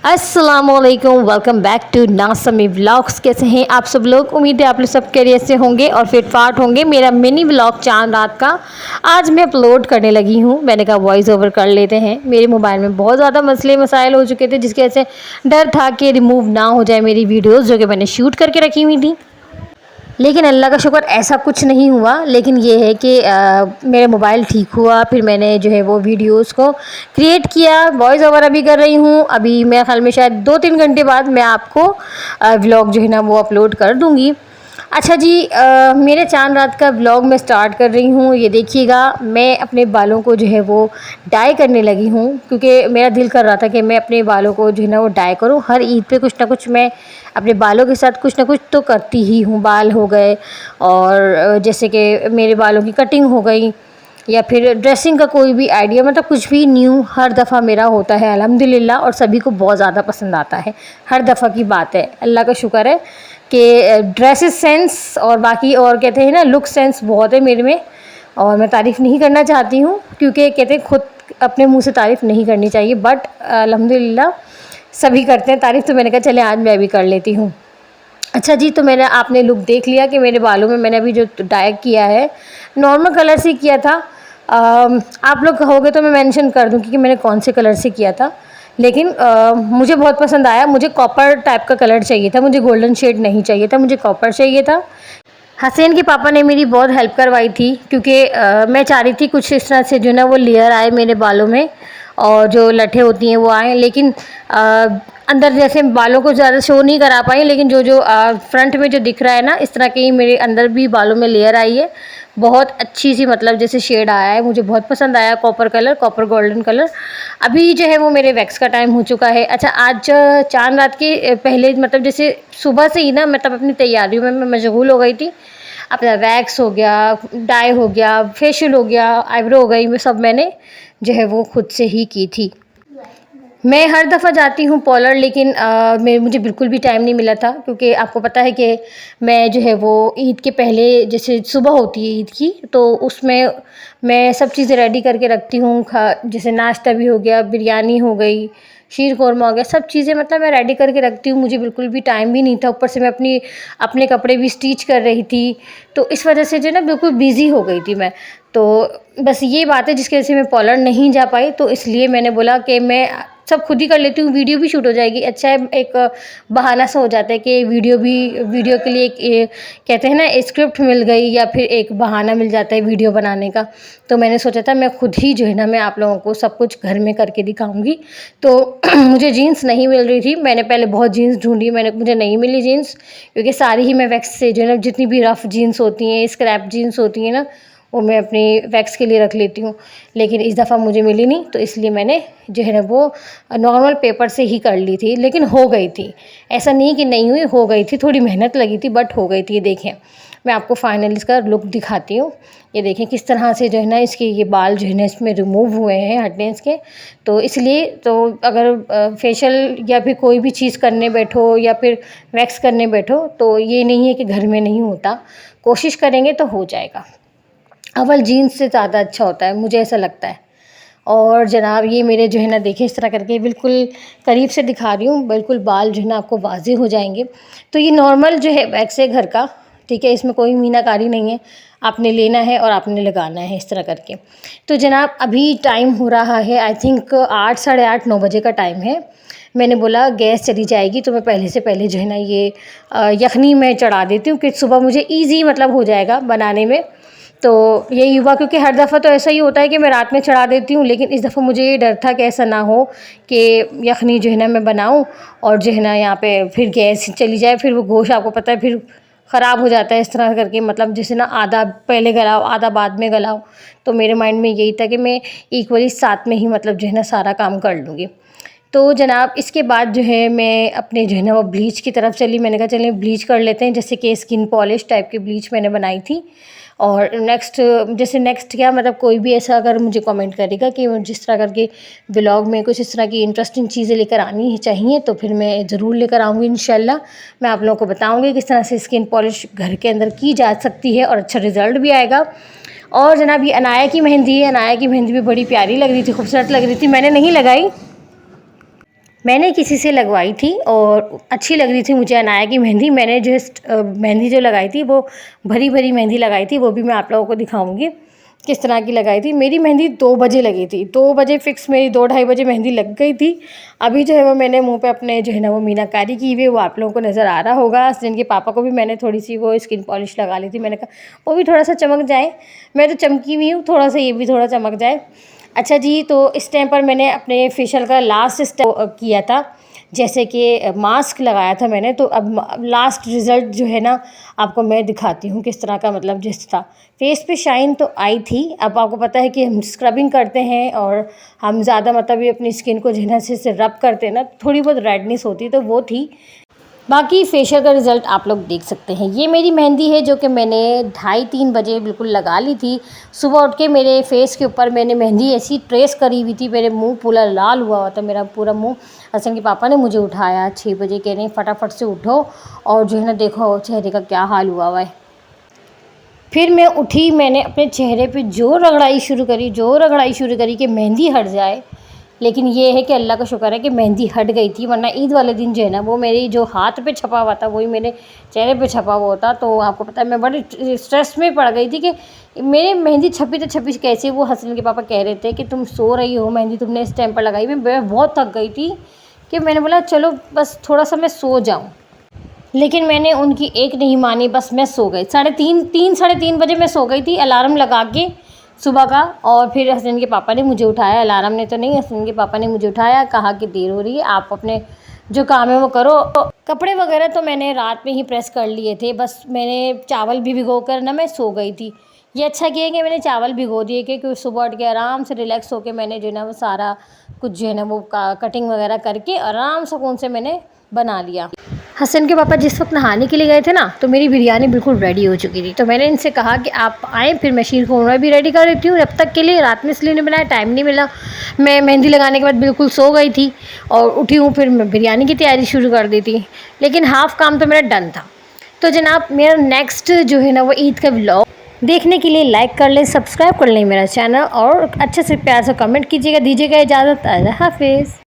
अस्सलामुअलैकुम, welcome back to नासमी vlogs. कैसे हैं आप सब लोग? उम्मीद है आप लोग सब कैरियर से होंगे और फिट फाट होंगे। मेरा मिनी व्लॉग चांद रात का आज मैं अपलोड करने लगी हूँ। मैंने कहा वॉइस ओवर कर लेते हैं। मेरे मोबाइल में बहुत ज़्यादा मसले मसाइल हो चुके थे, जिसकी वजह से डर था कि रिमूव ना हो जाए मेरी वीडियोज़ जो कि मैंने शूट करके रखी हुई थी। लेकिन अल्लाह का शुक्र ऐसा कुछ नहीं हुआ। लेकिन ये है कि मेरा मोबाइल ठीक हुआ, फिर मैंने जो है वो वीडियोस को क्रिएट किया। वॉइस ओवर अभी कर रही हूँ। अभी मेरे ख्याल में शायद 2-3 घंटे बाद मैं आपको व्लॉग जो है ना वो अपलोड कर दूँगी। अच्छा जी, मेरे चांद रात का व्लॉग मैं स्टार्ट कर रही हूँ। ये देखिएगा, मैं अपने बालों को जो है वो डाई करने लगी हूँ, क्योंकि मेरा दिल कर रहा था कि मैं अपने बालों को जो है ना वो डाई करूँ। हर ईद पे कुछ ना कुछ मैं अपने बालों के साथ कुछ ना कुछ तो करती ही हूँ। बाल हो गए, और जैसे कि मेरे बालों की कटिंग हो गई, या फिर ड्रेसिंग का कोई भी आइडिया, मतलब कुछ भी न्यू हर दफ़ा मेरा होता है अल्हम्दुलिल्लाह, और सभी को बहुत ज़्यादा पसंद आता है। हर दफ़ा की बात है, अल्लाह का शुक्र है कि ड्रेसेस सेंस और बाकी और कहते हैं ना लुक सेंस बहुत है मेरे में। और मैं तारीफ़ नहीं करना चाहती हूँ, क्योंकि कहते हैं खुद अपने मुंह से तारीफ़ नहीं करनी चाहिए, बट अल्हम्दुलिल्लाह सभी करते हैं तारीफ़, तो मैंने कहा चले आज मैं भी कर लेती हूँ। अच्छा जी, तो मैंने आपने लुक देख लिया कि मेरे बालों में मैंने अभी जो डाई किया है नॉर्मल कलर से किया था। आप लोग कहोगे तो मैं मेंशन कर दूँगी कि मैंने कौन से कलर से किया था, लेकिन मुझे बहुत पसंद आया। मुझे कॉपर टाइप का कलर चाहिए था, मुझे गोल्डन शेड नहीं चाहिए था, मुझे कॉपर चाहिए था। हसीन के पापा ने मेरी बहुत हेल्प करवाई थी, क्योंकि मैं चाह रही थी कुछ इस तरह से जो ना वो लेयर आए मेरे बालों में, और जो लठे होती हैं वो आए। लेकिन अंदर जैसे बालों को ज़्यादा शो नहीं करा पाई, लेकिन जो जो फ्रंट में जो दिख रहा है ना, इस तरह के ही मेरे अंदर भी बालों में लेयर आई है। बहुत अच्छी सी, मतलब जैसे शेड आया है, मुझे बहुत पसंद आया। Copper colour, copper golden colour. अभी जो है वो मेरे वैक्स का टाइम हो चुका है। अच्छा, आज चांद रात के पहले, मतलब जैसे सुबह से ही ना, मतलब अपनी तैयारियों में मैं मशगूल हो गई थी। अपना वैक्स हो गया, डाई हो गया, फेशियल हो गया, आईब्रो हो गई, मैं सब मैंने जो है वो खुद से ही की थी। मैं हर दफ़ा जाती हूँ पॉलर, लेकिन मुझे बिल्कुल भी टाइम नहीं मिला था, क्योंकि आपको पता है कि मैं जो है वो ईद के पहले, जैसे सुबह होती है ईद की, तो उसमें मैं सब चीज़ें रेडी करके रखती हूँ। जैसे नाश्ता भी हो गया, बिरयानी हो गई, शीर कौरमा हो गया, सब चीज़ें मतलब मैं रेडी करके रखती हूँ। मुझे बिल्कुल भी टाइम भी नहीं था, ऊपर से मैं अपने कपड़े भी स्टिच कर रही थी, तो इस वजह से जो है ना बिल्कुल बिज़ी हो गई थी मैं। तो बस ये बात है जिसकी वजह से मैं पॉलर नहीं जा पाई, तो इसलिए मैंने बोला कि मैं सब खुद ही कर लेती हूँ, वीडियो भी शूट हो जाएगी। अच्छा है, एक बहाना सा हो जाता है कि वीडियो के लिए एक कहते हैं ना स्क्रिप्ट मिल गई, या फिर एक बहाना मिल जाता है वीडियो बनाने का। तो मैंने सोचा था मैं खुद ही जो है ना मैं आप लोगों को सब कुछ घर में करके दिखाऊंगी। तो मुझे जीन्स नहीं मिल रही थी, मैंने पहले बहुत जीन्स ढूंढी, मुझे नहीं मिली जीन्स, क्योंकि सारी ही मैं वैक्स से जो है ना, जितनी भी रफ़ जीन्स होती हैं, स्क्रैप जीन्स होती हैं ना, वो मैं अपनी वैक्स के लिए रख लेती हूँ। लेकिन इस दफ़ा मुझे मिली नहीं, तो इसलिए मैंने जो है ना वो नॉर्मल पेपर से ही कर ली थी, लेकिन हो गई थी। ऐसा नहीं कि नहीं हुई, हो गई थी, थोड़ी मेहनत लगी थी, बट हो गई थी। ये देखें, मैं आपको फाइनल इसका लुक दिखाती हूँ। ये देखें किस तरह से जो है ना इसके ये बाल जो है ना इसमें रिमूव हुए हैं, हटने इसके। तो इसलिए तो अगर फेशियल या फिर कोई भी चीज़ करने बैठो, या फिर वैक्स करने बैठो, तो ये नहीं है कि घर में नहीं होता, कोशिश करेंगे तो हो जाएगा। अव्वल जीन्स से ज़्यादा अच्छा होता है, मुझे ऐसा लगता है। और जनाब, ये मेरे जो है ना देखें, इस तरह करके बिल्कुल करीब से दिखा रही हूँ, बिल्कुल बाल जो है ना आपको वाज़ेह हो जाएंगे। तो ये नॉर्मल जो है वैक्स है घर का, ठीक है, इसमें कोई मीनाकारी नहीं है। आपने लेना है और आपने लगाना है इस तरह करके। तो जनाब, अभी टाइम हो रहा है आई थिंक 8, साढ़े 8, 9 बजे का टाइम है। मैंने बोला गैस चली जाएगी तो मैं पहले से पहले जो है ना ये यखनी में चढ़ा देती हूँ, कि सुबह मुझे ईज़ी मतलब हो जाएगा बनाने में। तो यही हुआ, क्योंकि हर दफ़ा तो ऐसा ही होता है कि मैं रात में चढ़ा देती हूँ, लेकिन इस दफ़ा मुझे ये डर था कि ऐसा ना हो कि यखनी जो है ना मैं बनाऊँ, और जो है ना यहाँ पे फिर गैस चली जाए, फिर वो गोश्त आपको पता है फिर ख़राब हो जाता है इस तरह करके, मतलब जैसे ना आधा पहले गलाओ, आधा बाद में गलाओ। तो मेरे माइंड में यही था कि मैं इक्वली साथ में ही मतलब जो है ना सारा काम कर लूँगी। तो जनाब, इसके बाद जो है मैं अपने जो है ना वो ब्लीच की तरफ चली। मैंने कहा चलें ब्लीच कर लेते हैं, जैसे कि स्किन पॉलिश टाइप की ब्लीच मैंने बनाई थी। और नेक्स्ट क्या, मतलब कोई भी ऐसा अगर मुझे कमेंट करेगा कि जिस तरह करके ब्लॉग में कुछ इस तरह की इंटरेस्टिंग चीज़ें लेकर आनी ही चाहिए, तो फिर मैं ज़रूर लेकर आऊँगी इंशाल्लाह। मैं आप लोगों को बताऊँगी किस तरह से स्किन पॉलिश घर के अंदर की जा सकती है, और अच्छा रिज़ल्ट भी आएगा। और जनाब, ये अनाया की मेहंदी है। अनाया की मेहंदी भी बड़ी प्यारी लग रही थी, खूबसूरत लग रही थी, मैंने नहीं लगाई। मैंने किसी से लगवाई थी और अच्छी लग रही थी मुझे अनाया की मेहंदी। मैंने मेहंदी जो लगाई थी वो भरी भरी मेहंदी लगाई थी, वो भी मैं आप लोगों को दिखाऊंगी किस तरह की लगाई थी। मेरी मेहंदी 2 बजे लगी थी, 2 बजे फिक्स मेरी 2 ढाई बजे मेहंदी लग गई थी। अभी जो है वो मैंने मुंह पे अपने जो है ना वो मीनाकारी की हुई है, वो आप लोगों को नज़र आ रहा होगा। जिनके पापा को भी मैंने थोड़ी सी वो स्किन पॉलिश लगा ली थी, मैंने कहा वो भी थोड़ा सा चमक जाए। मैं तो चमकी हुई हूँ, थोड़ा सा ये भी थोड़ा चमक जाए। अच्छा जी, तो इस टाइम पर मैंने अपने फेशियल का लास्ट स्टेप किया था, जैसे कि मास्क लगाया था मैंने। तो अब लास्ट रिज़ल्ट जो है ना आपको मैं दिखाती हूँ किस तरह का मतलब जिस था फेस पे शाइन तो आई थी। अब आपको पता है कि हम स्क्रबिंग करते हैं और हम ज़्यादा मतलब ये अपनी स्किन को जो है ना से रब करते हैं ना, थोड़ी बहुत रेडनेस होती है, तो वो थी। बाकी फेशियल का रिज़ल्ट आप लोग देख सकते हैं। ये मेरी मेहंदी है जो कि मैंने 2:30-3 बजे बिल्कुल लगा ली थी। सुबह उठ के मेरे फेस के ऊपर मैंने मेहंदी ऐसी ट्रेस करी हुई थी, मेरे मुंह पूरा लाल हुआ था, मेरा पूरा मुंह। हसन के पापा ने मुझे उठाया 6 बजे, कह रहे हैं फटाफट से उठो और जो है ना देखो चेहरे का क्या हाल हुआ है। फिर मैं उठी, मैंने अपने चेहरे पे जो रगड़ाई शुरू करी कि मेहंदी हट जाए। लेकिन ये है कि अल्लाह का शुक्र है कि मेहंदी हट गई थी, वरना ईद वाले दिन जो है ना वो मेरी जो हाथ पे छपा हुआ था वही मेरे चेहरे पे छपा हुआ होता। तो आपको पता है मैं बड़ी स्ट्रेस में पड़ गई थी कि मेरे मेहंदी छपी तो छपी कैसे। वो हसन के पापा कह रहे थे कि तुम सो रही हो, मेहंदी तुमने इस टाइम पर लगाई। मैं बहुत थक गई थी कि मैंने बोला चलो बस थोड़ा सा मैं सो जाऊँ, लेकिन मैंने उनकी एक नहीं मानी, बस मैं सो गई। 3:30 बजे मैं सो गई थी अलार्म लगा के सुबह का। और फिर हसन के पापा ने मुझे उठाया, अलार्म ने तो नहीं, हसन के पापा ने मुझे उठाया, कहा कि देर हो रही है, आप अपने जो काम है वो करो। कपड़े वगैरह तो मैंने रात में ही प्रेस कर लिए थे, बस मैंने चावल भी भिगो कर ना मैं सो गई थी। ये अच्छा किया कि मैंने चावल भिगो दिए, क्योंकि सुबह उठ के आराम से रिलैक्स होकर मैंने जो है ना वो सारा कुछ जो है ना वो कटिंग वगैरह करके आराम सुकून से मैंने बना लिया। हसन के पापा जिस वक्त नहाने के लिए गए थे ना, तो मेरी बिरयानी बिल्कुल रेडी हो चुकी थी। तो मैंने इनसे कहा कि आप आएँ, फिर मैं शीर खुरमा भी रेडी कर देती हूँ जब तक के लिए। रात में इसलिए नहीं बनाया, टाइम नहीं मिला। मैं मेहंदी लगाने के बाद बिल्कुल सो गई थी और उठी हूँ, फिर मैं बिरयानी की तैयारी शुरू कर दी थी, लेकिन हाफ़ काम तो मेरा डन था। तो जनाब मेरा नेक्स्ट जो है ना वो ईद का व्लॉग देखने के लिए लाइक कर लें, सब्सक्राइब कर लें मेरा चैनल और अच्छे से प्यार से कमेंट कीजिएगा। दीजिएगा इजाज़त, अल्लाह हाफिज़।